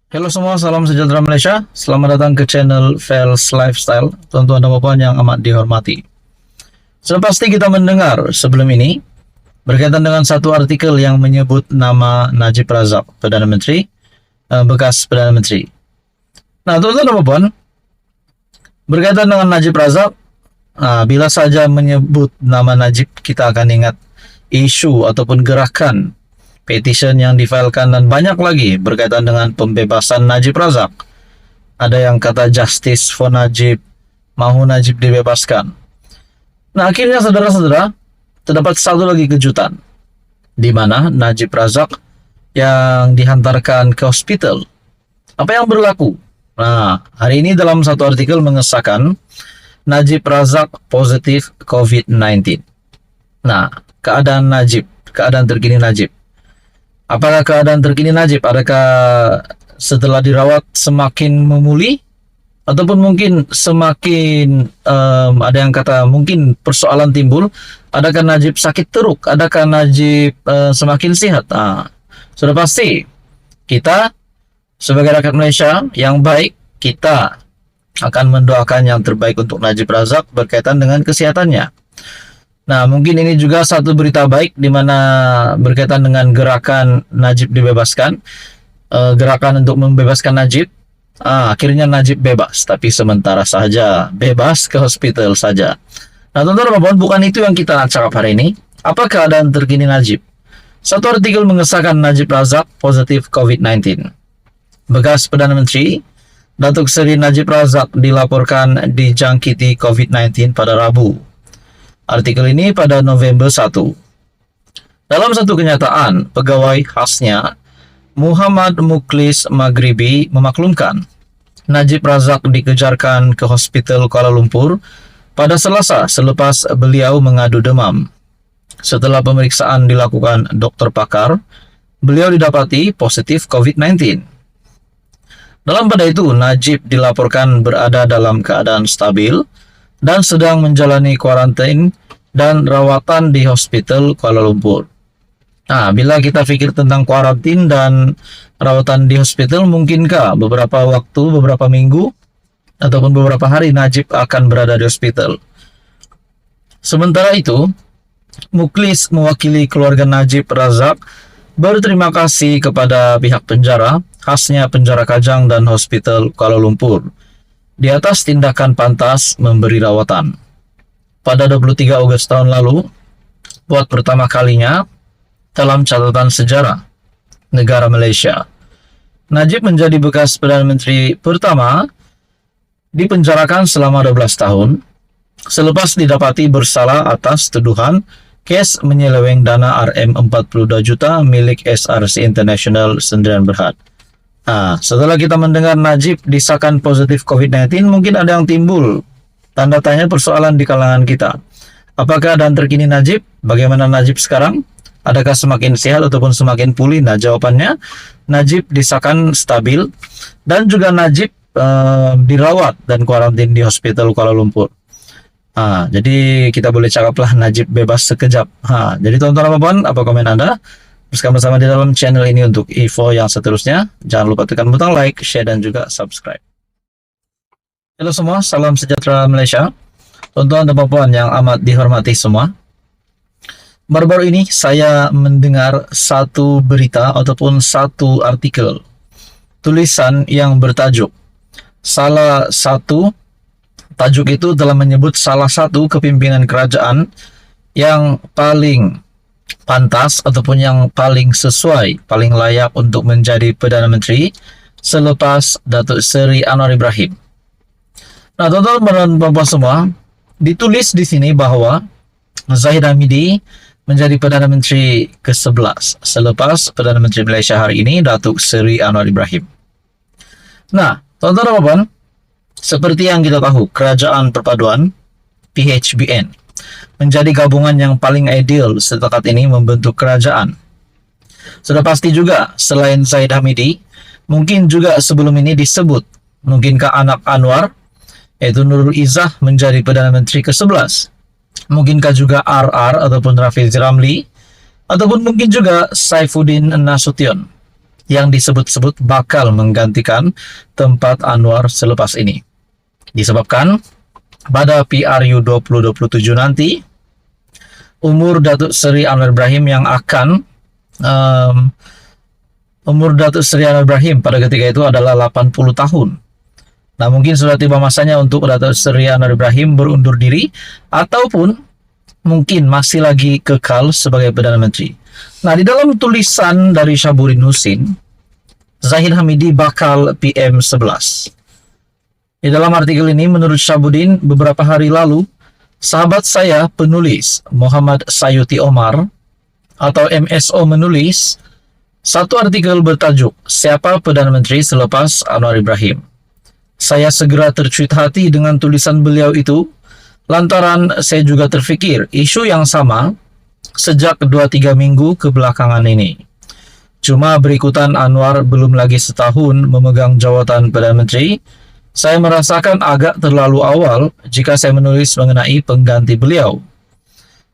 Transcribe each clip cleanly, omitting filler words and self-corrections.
Halo semua, salam sejahtera Malaysia. Selamat datang ke channel Fels Lifestyle, tuan-tuan dan puan yang amat dihormati. Sudah pasti kita mendengar sebelum ini berkaitan dengan satu artikel yang menyebut nama Najib Razak, Perdana Menteri, bekas Perdana Menteri. Nah, tuan-tuan dan puan, berkaitan dengan Najib Razak, bila saja menyebut nama Najib, kita akan ingat isu ataupun gerakan petition yang difailkan dan banyak lagi berkaitan dengan pembebasan Najib Razak. Ada yang kata justice for Najib, mahu Najib dibebaskan. Nah, akhirnya saudara-saudara, terdapat satu lagi kejutan, di mana Najib Razak yang dihantarkan ke hospital. Apa yang berlaku? Nah, hari ini dalam satu artikel mengesahkan Najib Razak positif COVID-19. Nah, keadaan terkini Najib. Apakah keadaan terkini Najib? Adakah setelah dirawat semakin memulih? Ataupun mungkin semakin ada yang kata mungkin persoalan timbul. Adakah Najib sakit teruk? Adakah Najib semakin sehat? Sudah pasti kita sebagai rakyat Malaysia yang baik, kita akan mendoakan yang terbaik untuk Najib Razak berkaitan dengan kesehatannya. Nah, mungkin ini juga satu berita baik di mana berkaitan dengan gerakan Najib dibebaskan, gerakan untuk membebaskan Najib. Akhirnya Najib bebas, tapi sementara saja, bebas ke hospital saja. Nah, teman-teman, bukan itu yang kita nak cakap hari ini. Apa keadaan terkini Najib? Satu artikel mengesahkan Najib Razak positif COVID-19. Bekas Perdana Menteri Datuk Seri Najib Razak dilaporkan dijangkiti COVID-19 pada Rabu. Artikel ini pada November 1. Dalam satu kenyataan, pegawai khasnya Muhammad Mukhlis Maghribi memaklumkan Najib Razak dikejarkan ke Hospital Kuala Lumpur pada Selasa selepas beliau mengadu demam. Setelah pemeriksaan dilakukan dokter pakar, beliau didapati positif COVID-19. Dalam pada itu, Najib dilaporkan berada dalam keadaan stabil dan sedang menjalani kuarantin dan rawatan di Hospital Kuala Lumpur. Nah, bila kita fikir tentang kuarantin dan rawatan di hospital, mungkinkah beberapa waktu, beberapa minggu, ataupun beberapa hari Najib akan berada di hospital? Sementara itu, Mukhlis mewakili keluarga Najib Razak berterima kasih kepada pihak penjara, khasnya Penjara Kajang dan Hospital Kuala Lumpur, di atas tindakan pantas memberi rawatan. Pada 23 Ogos tahun lalu, buat pertama kalinya dalam catatan sejarah negara Malaysia, Najib menjadi bekas Perdana Menteri pertama dipenjarakan selama 12 tahun selepas didapati bersalah atas tuduhan kes menyeleweng dana RM42 juta milik SRC International Sdn Bhd. Setelah kita mendengar Najib disahkan positif COVID-19, mungkin ada yang timbul tanda tanya persoalan di kalangan kita. Apakah keadaan terkini Najib? Bagaimana Najib sekarang? Adakah semakin sehat ataupun semakin pulih? Nah, jawabannya Najib disahkan stabil dan juga Najib dirawat dan kuarantin di Hospital Kuala Lumpur. Jadi kita boleh cakaplah Najib bebas sekejap. Jadi teman-teman, apa komen Anda? Bersama di dalam channel ini untuk info yang seterusnya. Jangan lupa tekan butang like, share, dan juga subscribe. Halo semua, salam sejahtera Malaysia. Tuan-tuan dan puan yang amat dihormati semua. Baru-baru ini saya mendengar satu berita ataupun satu artikel tulisan yang bertajuk tajuk itu telah menyebut salah satu kepimpinan kerajaan yang paling pantas ataupun yang paling sesuai, paling layak untuk menjadi Perdana Menteri selepas Datuk Seri Anwar Ibrahim. Nah, teman-teman dan puan semua, ditulis di sini bahwa Zahid Hamidi menjadi Perdana Menteri ke-11 selepas Perdana Menteri Malaysia hari ini, Datuk Seri Anwar Ibrahim. Nah, teman-teman dan puan, seperti yang kita tahu, Kerajaan Perpaduan PHBN menjadi gabungan yang paling ideal setakat ini membentuk kerajaan. Sudah pasti juga selain Zahid Hamidi, mungkin juga sebelum ini disebut, mungkinkah anak Anwar, yaitu Nurul Izzah menjadi Perdana Menteri ke-11. Mungkinkah juga RR ataupun Rafizi Ramli, ataupun mungkin juga Saifuddin Nasution. yang disebut-sebut bakal menggantikan tempat Anwar selepas ini. Disebabkan pada PRU 2027 nanti, umur Datuk Seri Anwar Ibrahim yang akan umur Datuk Seri Anwar Ibrahim pada ketika itu adalah 80 tahun. Nah, mungkin sudah tiba masanya untuk Datuk Seri Anwar Ibrahim berundur diri ataupun mungkin masih lagi kekal sebagai Perdana Menteri. Nah, di dalam tulisan dari Syahbudin Husin, Zahid Hamidi bakal PM11. Di dalam artikel ini, menurut Syahbudin, beberapa hari lalu, sahabat saya penulis Muhammad Sayuti Omar atau MSO menulis satu artikel bertajuk Siapa Perdana Menteri Selepas Anwar Ibrahim. Saya segera tercuit hati dengan tulisan beliau itu lantaran saya juga terfikir isu yang sama sejak 2-3 minggu kebelakangan ini. Cuma berikutan Anwar belum lagi setahun memegang jawatan Perdana Menteri, saya merasakan agak terlalu awal jika saya menulis mengenai pengganti beliau.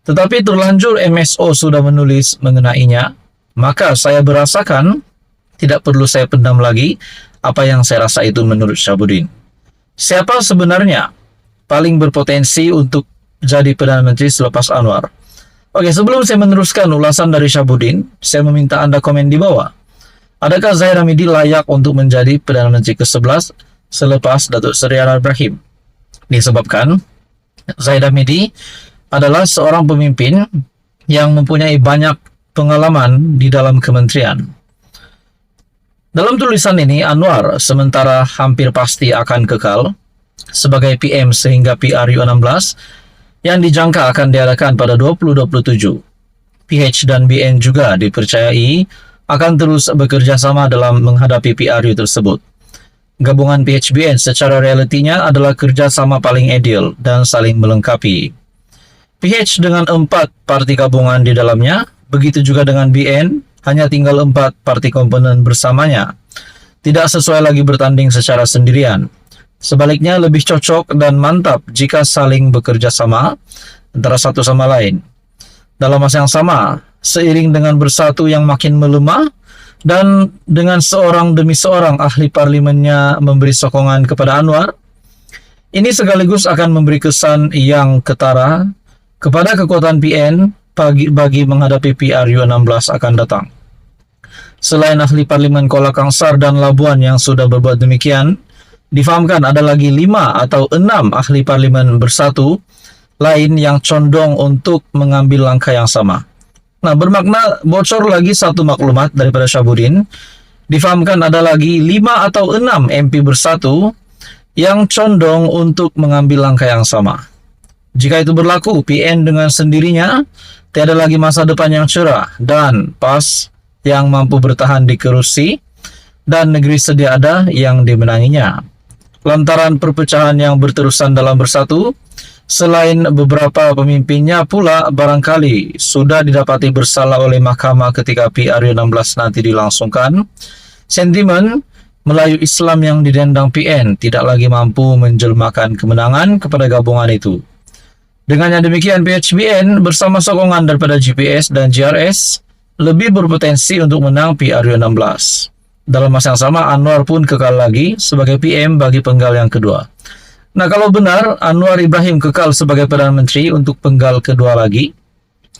Tetapi terlanjur MSO sudah menulis mengenainya, maka saya berasakan tidak perlu saya pendam lagi apa yang saya rasa itu menurut Syahbudin. Siapa sebenarnya paling berpotensi untuk jadi Perdana Menteri selepas Anwar? Oke, sebelum saya meneruskan ulasan dari Syahbudin, saya meminta Anda komen di bawah. Adakah Zahid Hamidi layak untuk menjadi Perdana Menteri ke-11 selepas Datuk Seri Anwar Ibrahim? Disebabkan Zahid Hamidi adalah seorang pemimpin yang mempunyai banyak pengalaman di dalam kementerian. Dalam tulisan ini, Anwar sementara hampir pasti akan kekal sebagai PM sehingga PRU 16 yang dijangka akan diadakan pada 2027. PH dan BN juga dipercayai akan terus bekerja sama dalam menghadapi PRU tersebut. Gabungan PH-BN secara realitinya adalah kerjasama paling ideal dan saling melengkapi. PH dengan 4 parti gabungan di dalamnya, begitu juga dengan BN, hanya tinggal 4 parti komponen bersamanya. Tidak sesuai lagi bertanding secara sendirian. Sebaliknya lebih cocok dan mantap jika saling bekerja sama antara satu sama lain. Dalam masa yang sama, seiring dengan bersatu yang makin melemah, dan dengan seorang demi seorang ahli parlimennya memberi sokongan kepada Anwar, ini sekaligus akan memberi kesan yang ketara kepada kekuatan PN bagi menghadapi PRU 16 akan datang. Selain ahli parlimen Kuala Kangsar dan Labuan yang sudah berbuat demikian, difahamkan ada lagi 5 atau 6 ahli parlimen bersatu lain yang condong untuk mengambil langkah yang sama. Nah, bermakna bocor lagi satu maklumat daripada Syahbudin, difahamkan ada lagi 5 atau 6 MP bersatu yang condong untuk mengambil langkah yang sama. Jika itu berlaku, PN dengan sendirinya tiada lagi masa depan yang cerah dan pas yang mampu bertahan di kerusi dan negeri sedia ada yang dimenanginya. Lantaran perpecahan yang berterusan dalam bersatu, selain beberapa pemimpinnya pula barangkali sudah didapati bersalah oleh mahkamah ketika PRU 16 nanti dilangsungkan, sentimen Melayu Islam yang didendang PN tidak lagi mampu menjelmakan kemenangan kepada gabungan itu. Dengan yang demikian, PHBN bersama sokongan daripada GPS dan GRS lebih berpotensi untuk menang PRU 16. Dalam masa yang sama, Anwar pun kekal lagi sebagai PM bagi penggal yang kedua. Nah, kalau benar Anwar Ibrahim kekal sebagai Perdana Menteri untuk penggal kedua lagi,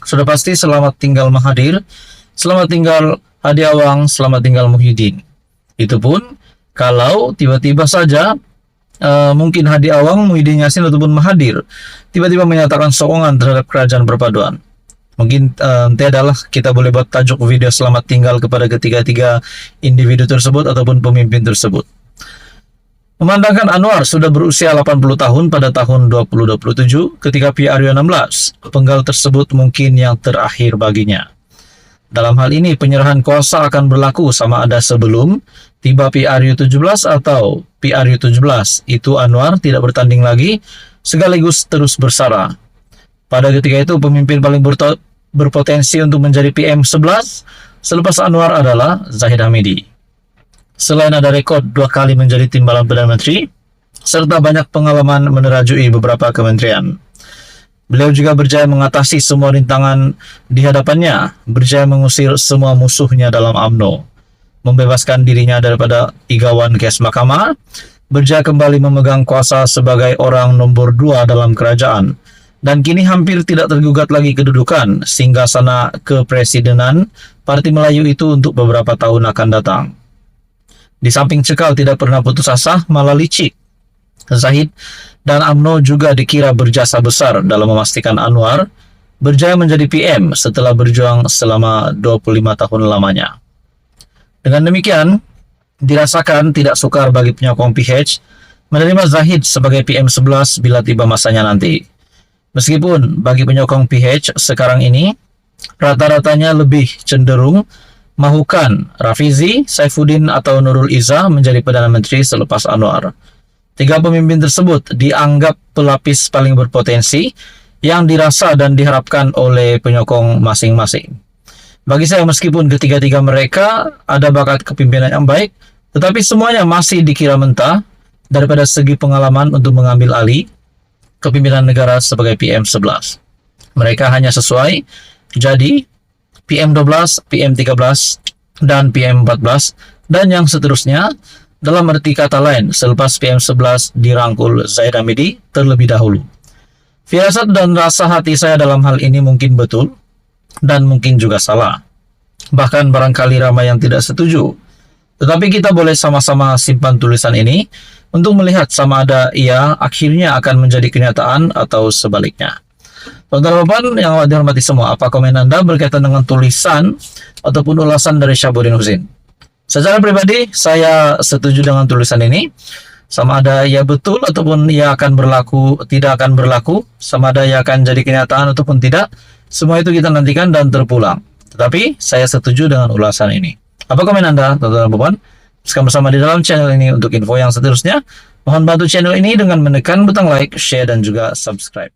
sudah pasti selamat tinggal Mahathir, selamat tinggal Hadi Awang, selamat tinggal Muhyiddin. Itu pun kalau tiba-tiba saja mungkin Hadi Awang, Muhyiddin Yassin ataupun Mahathir tiba-tiba menyatakan sokongan terhadap kerajaan perpaduan. Mungkin adalah kita boleh buat tajuk video selamat tinggal kepada ketiga-tiga individu tersebut ataupun pemimpin tersebut. Memandangkan Anwar sudah berusia 80 tahun pada tahun 2027 ketika PRU 16, penggal tersebut mungkin yang terakhir baginya. Dalam hal ini, penyerahan kuasa akan berlaku sama ada sebelum tiba PRU 17 atau PRU 17. Itu Anwar tidak bertanding lagi, sekaligus terus bersara. Pada ketika itu, pemimpin paling berpotensi untuk menjadi PM11 selepas Anwar adalah Zahid Hamidi. Selain ada rekod 2 kali menjadi timbalan Perdana Menteri, serta banyak pengalaman menerajui beberapa kementerian. Beliau juga berjaya mengatasi semua rintangan di hadapannya, berjaya mengusir semua musuhnya dalam UMNO. membebaskan dirinya daripada Igawan Kes Mahkamah, Berjaya kembali memegang kuasa sebagai orang nomor 2 dalam kerajaan, dan kini hampir tidak tergugat lagi kedudukan singgasana kepresidenan Parti Melayu itu untuk beberapa tahun akan datang. Di samping cekal tidak pernah putus asa, malah licik, Zahid dan UMNO juga dikira berjasa besar dalam memastikan Anwar berjaya menjadi PM setelah berjuang selama 25 tahun lamanya. Dengan demikian, dirasakan tidak sukar bagi penyokong PH menerima Zahid sebagai PM11 bila tiba masanya nanti. Meskipun bagi penyokong PH sekarang ini, rata-ratanya lebih cenderung mahukan Rafizi, Saifuddin atau Nurul Izzah menjadi Perdana Menteri selepas Anwar. Tiga pemimpin tersebut dianggap pelapis paling berpotensi yang dirasa dan diharapkan oleh penyokong masing-masing. Bagi saya, meskipun ketiga-tiga mereka ada bakat kepimpinan yang baik, tetapi semuanya masih dikira mentah daripada segi pengalaman untuk mengambil alih kepimpinan negara sebagai PM11. Mereka hanya sesuai jadi PM12, PM13, dan PM14, dan yang seterusnya, dalam arti kata lain, selepas PM11 dirangkul Zaid Hamidi terlebih dahulu. Firasat dan rasa hati saya dalam hal ini mungkin betul, dan mungkin juga salah. Bahkan barangkali ramai yang tidak setuju. Tetapi kita boleh sama-sama simpan tulisan ini untuk melihat sama ada ia akhirnya akan menjadi kenyataan atau sebaliknya. Teman-teman yang dihormati semua, apa komen Anda berkaitan dengan tulisan ataupun ulasan dari Syahbudin Husin? Secara pribadi, saya setuju dengan tulisan ini. Sama ada ia betul ataupun ia akan berlaku, tidak akan berlaku, sama ada ia akan jadi kenyataan ataupun tidak, semua itu kita nantikan dan terpulang. Tetapi, saya setuju dengan ulasan ini. Apa komen Anda, teman-teman? Teruskan bersama di dalam channel ini untuk info yang seterusnya. Mohon bantu channel ini dengan menekan butang like, share, dan juga subscribe.